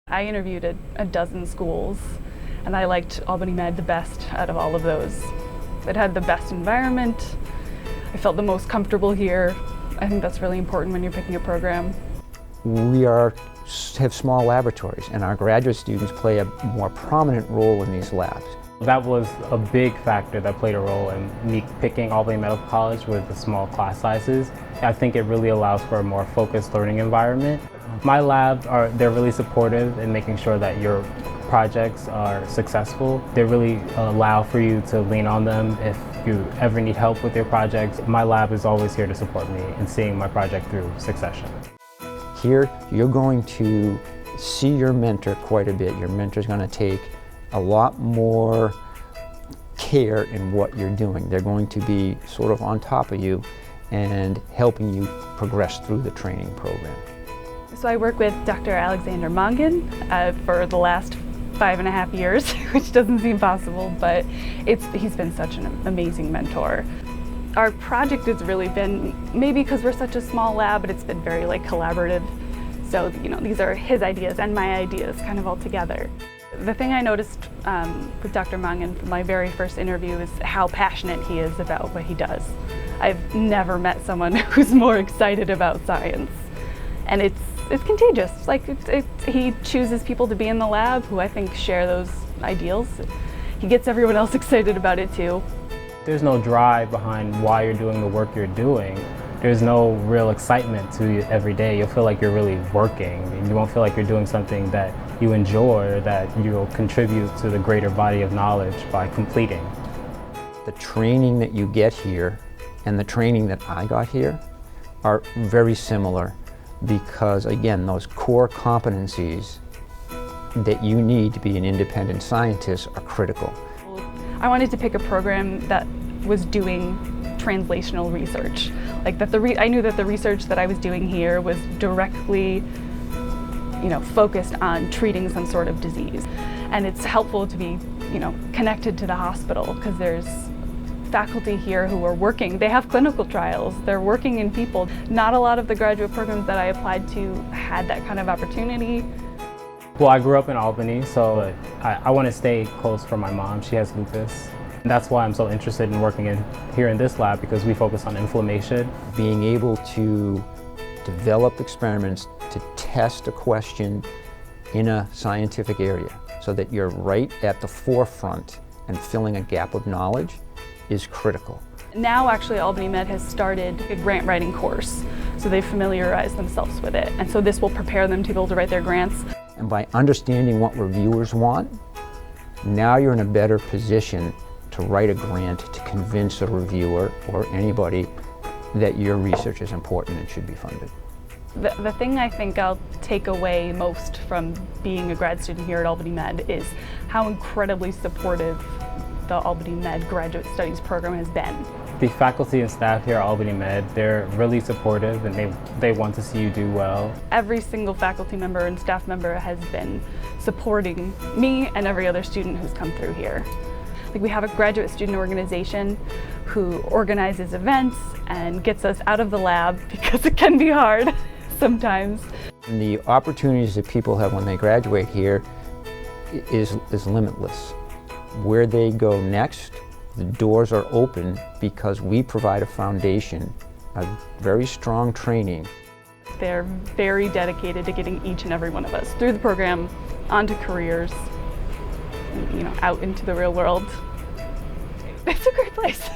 I interviewed at a dozen schools, and I liked Albany Med the best out of all of those. It had the best environment. I felt the most comfortable here. I think that's really important when you're picking a program. We have small laboratories, and our graduate students play a more prominent role in these labs. That was a big factor that played a role in me picking Albany Medical College with the small class sizes. I think it really allows for a more focused learning environment. My labs they're really supportive in making sure that your projects are successful. They really allow for you to lean on them if you ever need help with your projects. My lab is always here to support me in seeing my project through succession. Here, you're going to see your mentor quite a bit. Your mentor's going to take a lot more care in what you're doing. They're going to be sort of on top of you and helping you progress through the training program. So I work with Dr. Alexander Mongan for the last 5.5 years, which doesn't seem possible, but he's been such an amazing mentor. Our project has really been, maybe because we're such a small lab, but it's been very collaborative. So, these are his ideas and my ideas kind of all together. The thing I noticed with Dr. Mongan from my very first interview is how passionate he is about what he does. I've never met someone who's more excited about science. And it's contagious. He chooses people to be in the lab who I think share those ideals. He gets everyone else excited about it too. There's no drive behind why you're doing the work you're doing. There's no real excitement to you every day. You'll feel like you're really working. You won't feel like you're doing something that you enjoy or that you'll contribute to the greater body of knowledge by completing. The training that you get here and the training that I got here are very similar because, again, those core competencies that you need to be an independent scientist are critical. I wanted to pick a program that was doing translational research. I knew that the research that I was doing here was directly focused on treating some sort of disease. And it's helpful to be connected to the hospital because there's faculty here who are working. They have clinical trials. They're working in people. Not a lot of the graduate programs that I applied to had that kind of opportunity. Well, I grew up in Albany, so I want to stay close for my mom. She has lupus. And that's why I'm so interested in working here in this lab, because we focus on inflammation. Being able to develop experiments to test a question in a scientific area so that you're right at the forefront and filling a gap of knowledge is critical. Now actually Albany Med has started a grant writing course, so they've familiarized themselves with it. And so this will prepare them to be able to write their grants. And by understanding what reviewers want, now you're in a better position to write a grant to convince a reviewer or anybody that your research is important and should be funded. The thing I think I'll take away most from being a grad student here at Albany Med is how incredibly supportive the Albany Med Graduate Studies program has been. The faculty and staff here at Albany Med, they're really supportive and they want to see you do well. Every single faculty member and staff member has been supporting me and every other student who's come through here. We have a graduate student organization who organizes events and gets us out of the lab because it can be hard sometimes. And the opportunities that people have when they graduate here is limitless. Where they go next, the doors are open because we provide a foundation, a very strong training. They're very dedicated to getting each and every one of us through the program, onto careers, out into the real world. It's a great place.